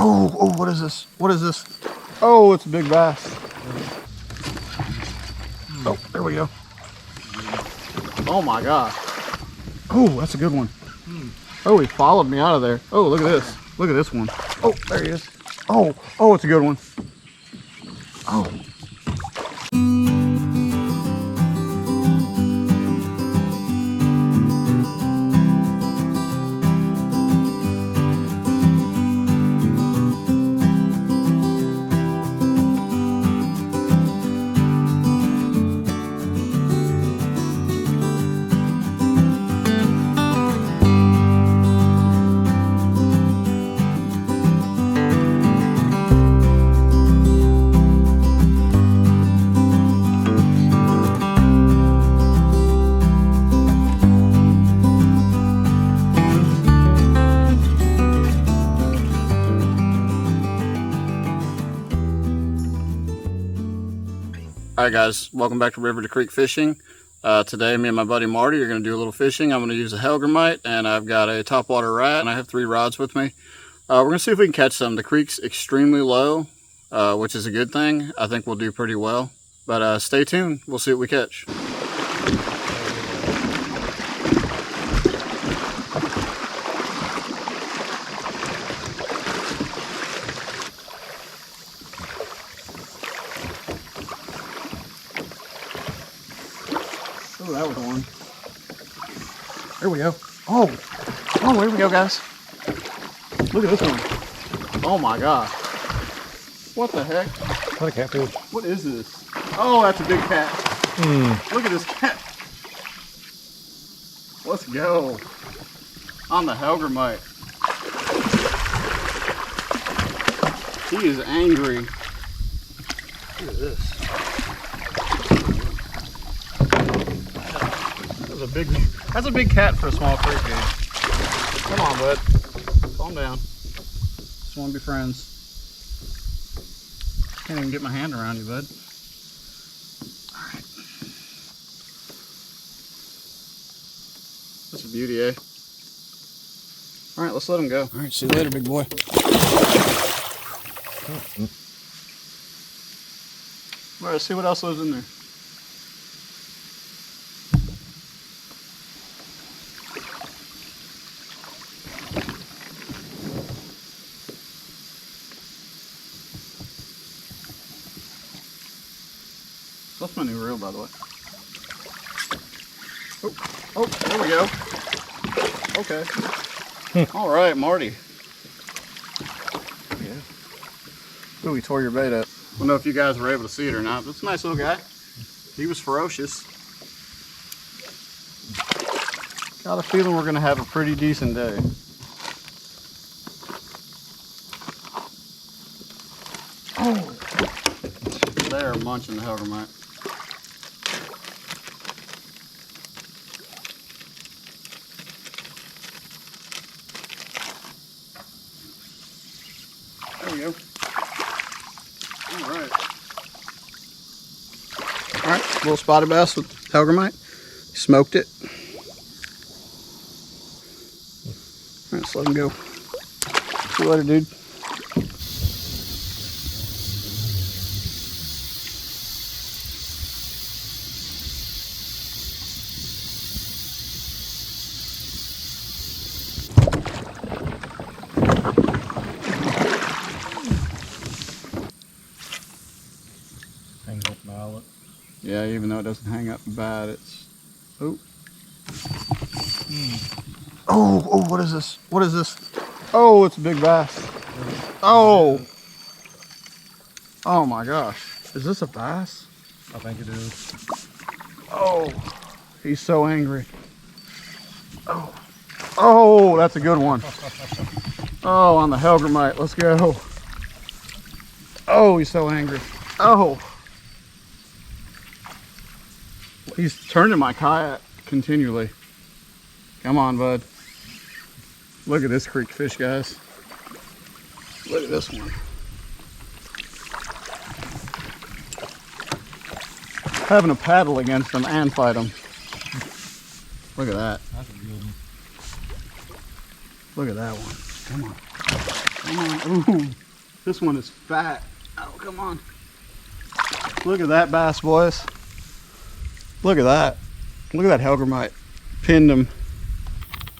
Oh, what is this? What is this? Oh, it's a big bass. Oh, there we go. Oh my gosh. Oh, that's a good one. Oh, he followed me out of there. Oh, look at this. Look at this one. Oh, there he is. Oh, it's a good one. Oh. Alright guys, welcome back to River to Creek Fishing. Today me and my buddy Marty are going to do a little fishing. I'm going to use a Hellgrammite and I've got a topwater rat and I have 3 rods with me. We're going to see if we can catch some. The creek's extremely low, which is a good thing. I think we'll do pretty well. But stay tuned, we'll see what we catch. Oh, that was one. There we go. Oh, there we go, guys. Look at this one. Oh my gosh. What the heck? What a catfish. What is this? Oh, that's a big cat. Look at this cat. Let's go. On the Hellgrammite. He is angry. Look at this. That's a big cat for a small creek, dude. Come on, bud. Calm down. Just want to be friends. Can't even get my hand around you, bud. Alright. That's a beauty, eh? Alright, let's let him go. Alright, see you later, big boy. Alright, let's see what else lives in there. That's my new reel, by the way. Oh, there we go. Okay. All right, Marty. Yeah. Ooh, he tore your bait up. I don't know if you guys were able to see it or not, but it's a nice little guy. He was ferocious. Got a feeling we're gonna have a pretty decent day. Oh, they're munching the Hellgrammite. There we go. All right, little spotted bass with Hellgrammite. Smoked it. All right, let's let him go. See you later, dude. Yeah, even though it doesn't hang up bad, it's... Oh. Oh, what is this? What is this? Oh, it's a big bass. Oh. Oh my gosh. Is this a bass? I think it is. Oh, he's so angry. Oh, that's a good one. Oh, on the Hellgrammite. Let's go. Oh, he's so angry. Oh. He's turning my kayak continually. Come on, bud. Look at this creek fish, guys. Look at this one. Having a paddle against them and fight them. Look at that. That's a good one. Look at that one. Come on. Come on. Ooh, this one is fat. Oh, come on. Look at that bass, boys. Look at that. Look at that Hellgrammite. Pinned him.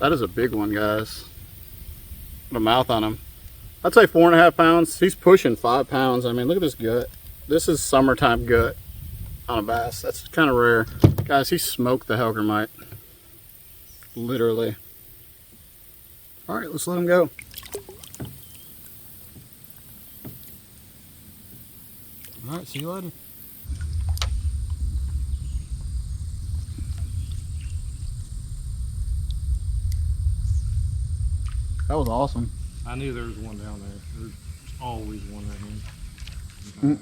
That is a big one, guys. Put a mouth on him. I'd say 4.5 pounds. He's pushing 5 pounds. I mean, look at this gut. This is summertime gut on a bass. That's kind of rare. Guys, he smoked the Hellgrammite. Literally. All right, let's let him go. All right, see you later. That was awesome. I knew there was one down there. There's always one right here.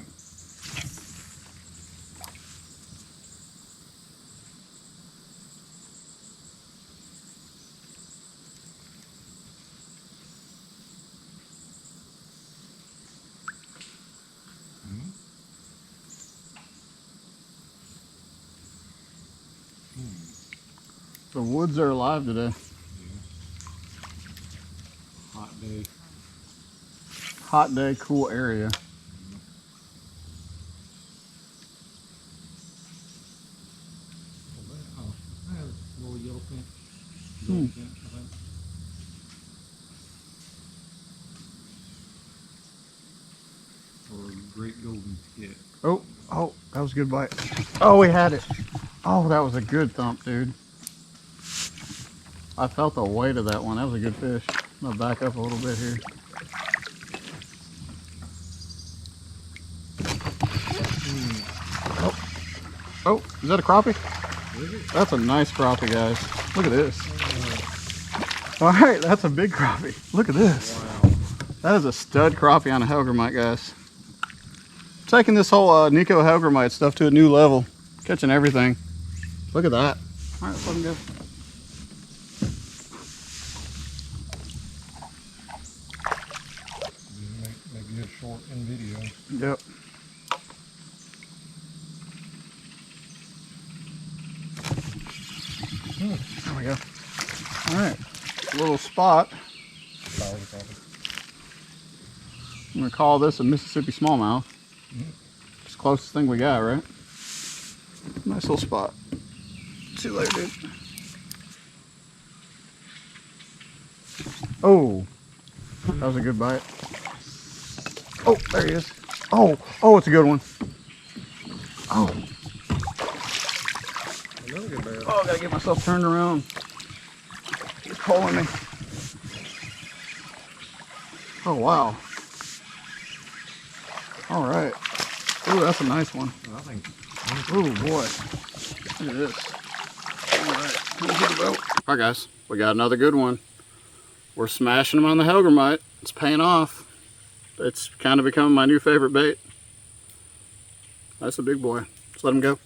The woods are alive today. Hot day. Hot day, cool area. Oh, I have a little yellow pin. Yellow pin, I think. Or a great golden skit. Oh, that was a good bite. Oh, we had it. Oh, that was a good thump, dude. I felt the weight of that one. That was a good fish. I'm gonna back up a little bit here. Oh, is that a crappie? That's a nice crappie, guys. Look at this. All right, that's a big crappie. Look at this. Wow. That is a stud crappie on a Hellgrammite, guys. Taking this whole Nikko Hellgrammite stuff to a new level. Catching everything. Look at that. All right, let's let him go. Make good short in video. Yep. There we go. All right, little spot. I'm gonna call this a Mississippi smallmouth. It's the closest thing we got, right? Nice little spot. See you later, dude. Oh, that was a good bite. Oh, there he is. Oh, it's a good one. Oh. Another good bass. Oh, I gotta get myself turned around. He's pulling me. Oh, wow. All right. Ooh, that's a nice one. I think. Oh, boy. Look at this. All right. Come to the boat. All right, guys. We got another good one. We're smashing them on the Hellgrammite. It's paying off. It's kind of becoming my new favorite bait. That's a big boy. Let's let him go.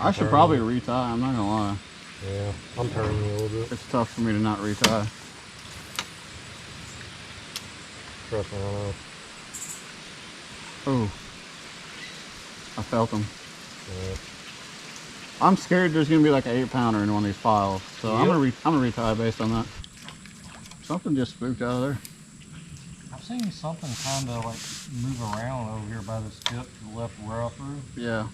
I should probably retie, I'm not gonna lie. Yeah, I'm turning a little bit. It's tough for me to not retie. Trust me, I know. Oh, I felt them. Yeah. I'm scared there's gonna be like an 8-pounder in one of these piles, so I'm gonna retie based on that. Something just spooked out of there. I've seen something kind of like move around over here by the skip to the left rail through. Yeah.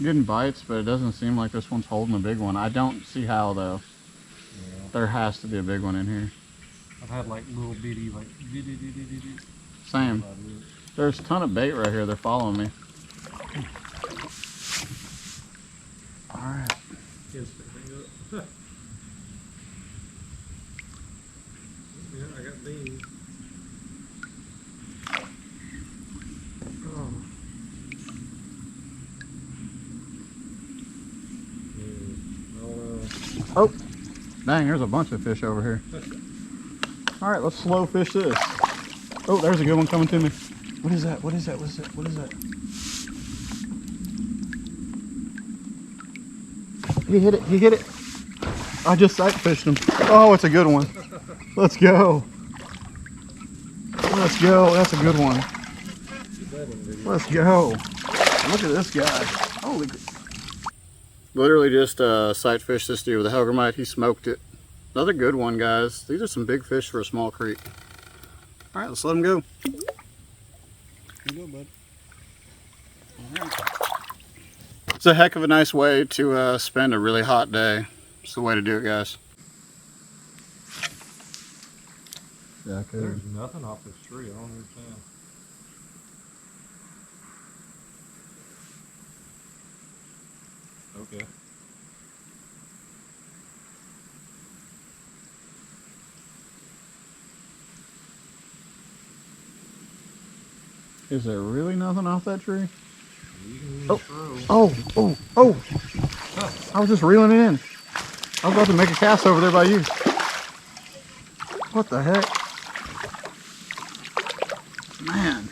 Getting bites, but it doesn't seem like this one's holding a big one. I don't see how though. Yeah. There has to be a big one in here. I've had like little bitty, like Same. There's a ton of bait right here. They're following me. All right. Yeah, I got these. Oh, dang, there's a bunch of fish over here. All right, let's slow fish this. Oh, there's a good one coming to me. What is that? What is that? What is that? What is that? He hit it. He hit it. I just sight fished him. Oh, it's a good one. Let's go. Let's go. That's a good one. Let's go. Look at this guy. Holy. Literally just sight fished this dude with a Hellgrammite. He smoked it. Another good one, guys. These are some big fish for a small creek. All right, let's let him go. Here you go, bud. All right. It's a heck of a nice way to spend a really hot day. It's the way to do it, guys. Yeah, I could. There's nothing off this tree. I don't understand. Okay. Is there really nothing off that tree? Oh. Oh! I was just reeling it in. I was about to make a cast over there by you. What the heck? Man.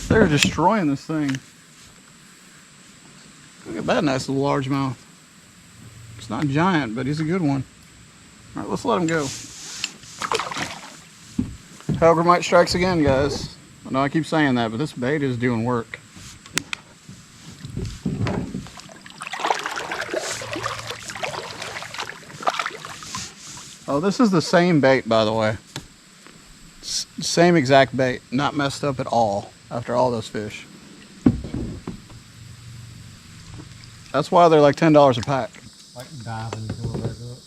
They're destroying this thing. Look at that nice little largemouth. It's not giant, but he's a good one. All right, let's let him go. Hellgrammite strikes again, guys. I know I keep saying that, but this bait is doing work. Oh, this is the same bait, by the way. Same exact bait, not messed up at all after all those fish. That's why they're like $10 a pack. Like diving and going back up.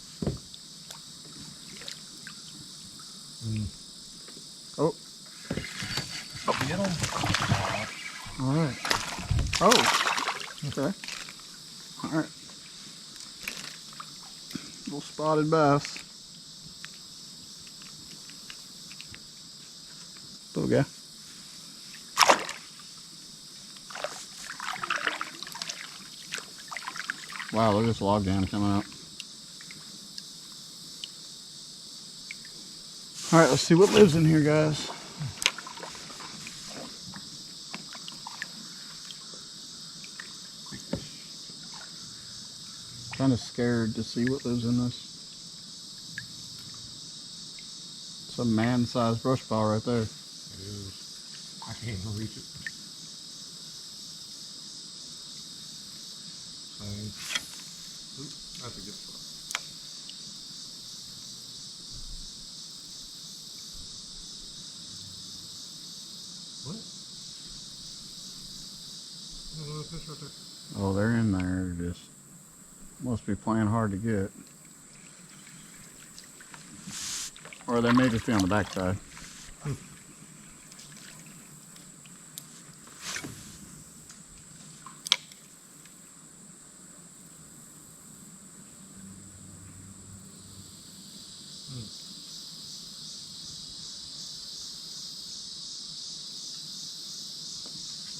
Oh. Get them. All right. Oh. Okay. All right. Little spotted bass. Little guy. Wow, look at this log jam coming up. All right, let's see what lives in here, guys. Kind of scared to see what lives in this. It's a man-sized brush pile right there. It is. I can't even reach it. Same. Oop, that's a good spot. What? There's a little fish right there. Oh, they're in there. Just must be playing hard to get. Or they may just be on the backside.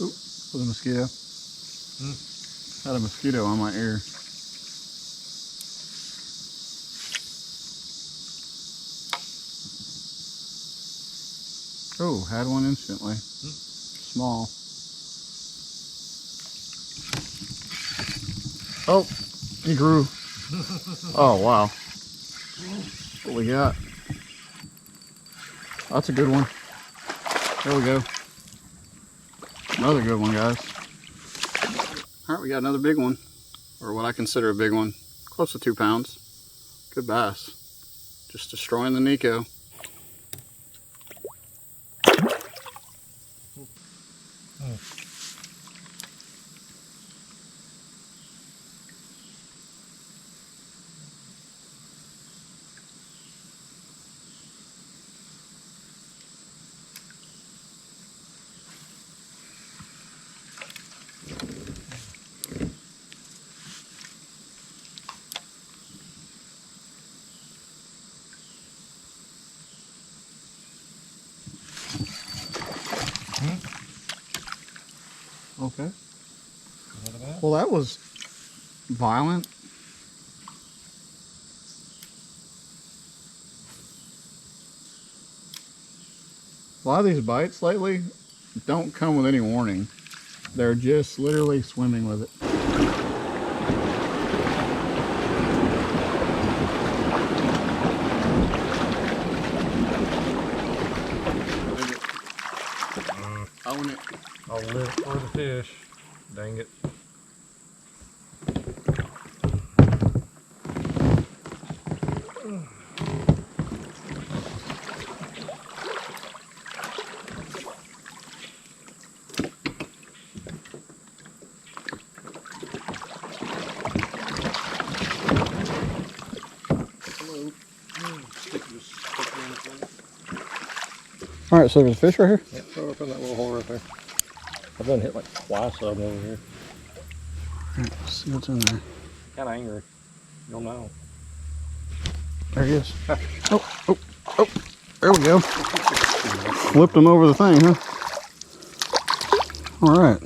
Oop, was a mosquito. Had a mosquito on my ear. Oh, had one instantly. Small. Oh, he grew. Oh, wow. What we got? That's a good one. There we go. Another good one, guys. All right, we got another big one, or what I consider a big one. Close to 2 pounds. Good bass. Just destroying the Nikko. Okay. Well, that was violent. A lot of these bites lately don't come with any warning. They're just literally swimming with it. Own it. I'll live for the fish. Dang it. All right, so there's a fish right here? Yep, throw it up in that little hole right there. I've done hit like twice of them over here. Let's see what's in there. Kind of angry. You'll know. There he is. Oh. There we go. Flipped him over the thing, huh? All right.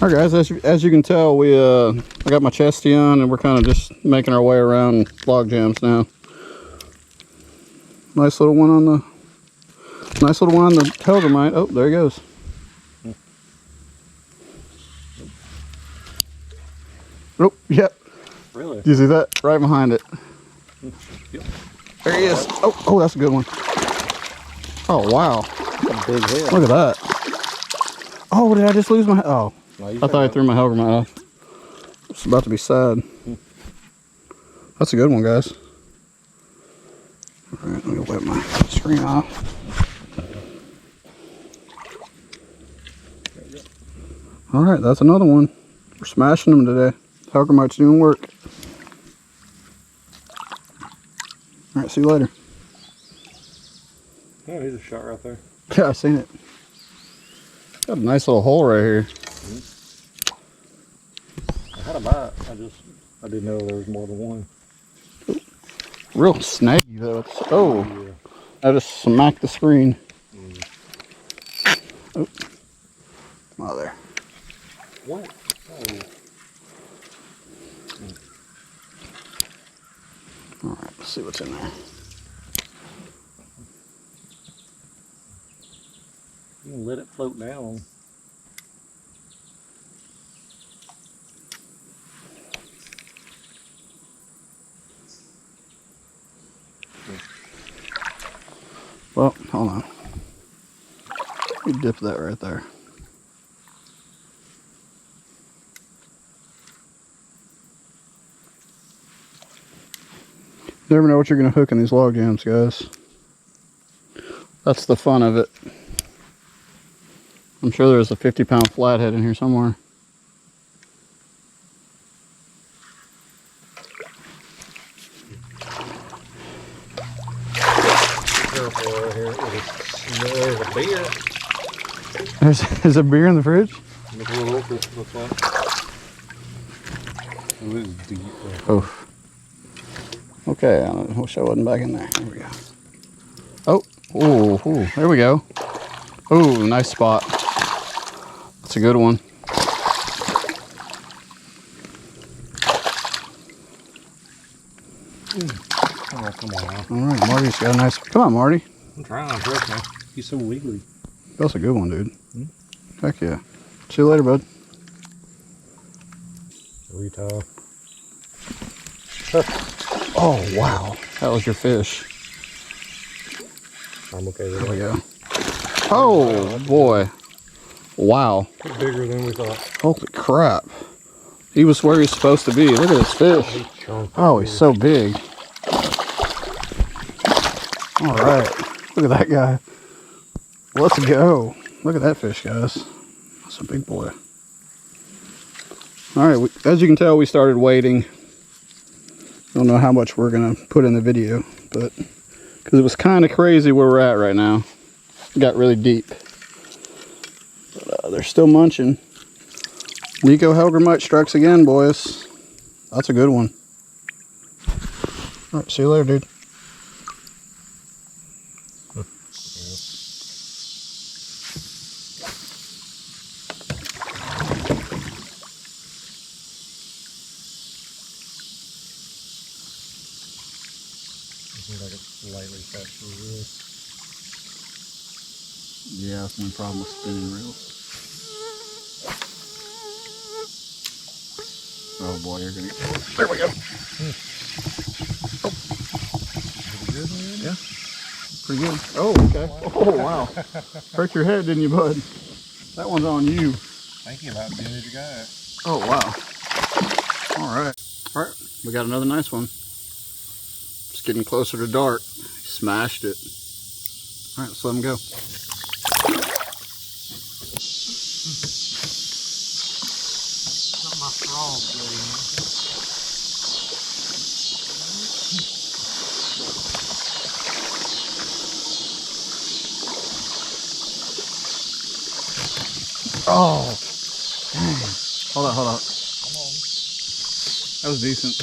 All right, guys, as you can tell, I got my chesty on, and we're kind of just making our way around log jams now. Nice little one on the Hellgrammite. Oh, there he goes. Oh, yep. Really? Do you see that? Right behind it. Yep. There he is. Oh, that's a good one. Oh, wow. That's a big head. Look at that. Oh, did I just lose my... Oh, No, I thought I threw my Hellgrammite off. It's about to be sad. That's a good one, guys. All right, let me wipe my screen off. All right, that's another one. We're smashing them today. Hellgrammite's doing work. All right, see you later. Oh, he's a shot right there. Yeah, I seen it. Got a nice little hole right here. I had a bite. I didn't know there was more than one. Real snaggy though. Oh, Yeah. I just smacked the screen. Oh, there. What? Oh. All right, let's see what's in there. You can let it float down. Well, hold on. We dip that right there. You never know what you're going to hook in these log jams, guys. That's the fun of it. I'm sure there's a 50-pound flathead in here somewhere. Careful right here. There's a beer. Is there beer in the fridge? Look a little over. Looks like. It is deep. Oh. Okay, I wish I wasn't back in there. There we go. Oh, ooh, there we go. Oh, nice spot. That's a good one. Oh, come on now. All right, Marty's got a nice... Come on, Marty. I'm trying, trust me. He's so wiggly. That's a good one, dude. Heck yeah. See you later, bud. Retie. Oh, wow. That was your fish. I'm okay with There we that. go. Oh, boy. Wow. Bigger than we thought. Holy crap. He was where he's supposed to be. Look at this fish. Oh, he's so big. All right. Look at that guy. Let's go. Look at that fish, guys. That's a big boy. All right. As you can tell, we started wading. Don't know how much we're going to put in the video, but because it was kind of crazy where we're at right now. It got really deep. But, they're still munching. Nikko Hellgrammite strikes again, boys. That's a good one. All right, see you later, dude. Lightly faster reel. Yeah, that's my problem with spinning reels. Oh boy, you're gonna get... There we go. Oh. Is it good, man? Yeah. Pretty good. Oh, okay. Oh, wow. Hurt your head, didn't you, bud? That one's on you. Thinking about being a guy. Oh, wow. All right. All right. We got another nice one. Just getting closer to dark. Smashed it. All right, let's let him go. Not my frog, Oh, dang. Hold on, hold on. Come on. That was decent.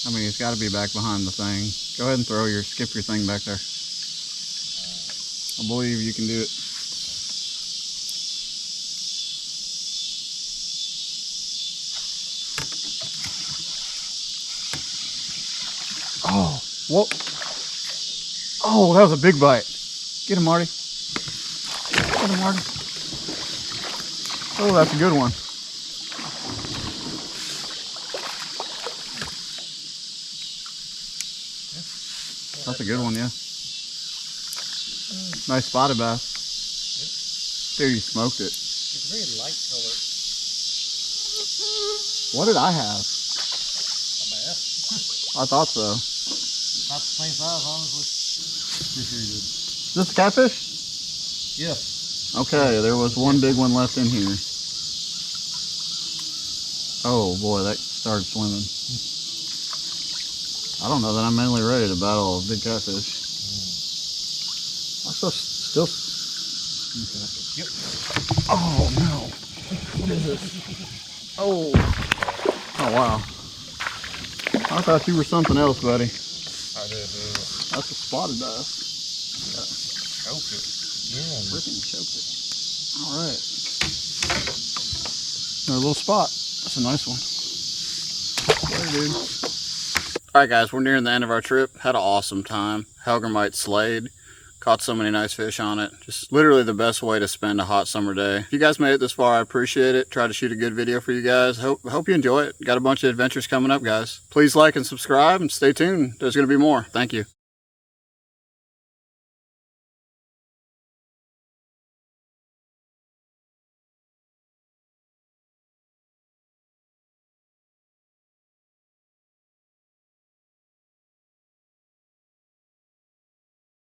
I mean, it's got to be back behind the thing. Go ahead and skip your thing back there. I believe you can do it. Oh, whoa. Oh, that was a big bite. Get him, Marty. Get him, Marty. Oh, that's a good one. That's a good one, yeah. Nice spotted bass. Dude, you smoked it. It's very light color. What did I have? A bass. I thought so. Not the same size, honestly. Pretty sure you did. Is this a catfish? Yes. Okay, there was one big one left in here. Oh boy, that started swimming. I don't know that I'm mainly ready to battle a big catfish. I'm still. Okay. Yep. Oh no! What is this? Oh! Oh wow! I thought you were something else, buddy. I did. That's a spotted bass. Choked it. Yeah. Freaking choked it. All right. Another little spot. That's a nice one. There, dude. All right, guys, we're nearing the end of our trip. Had an awesome time. Hellgrammite slayed. Caught so many nice fish on it. Just literally the best way to spend a hot summer day. If you guys made it this far, I appreciate it. Try to shoot a good video for you guys. Hope you enjoy it. Got a bunch of adventures coming up, guys. Please like and subscribe and stay tuned. There's going to be more. Thank you.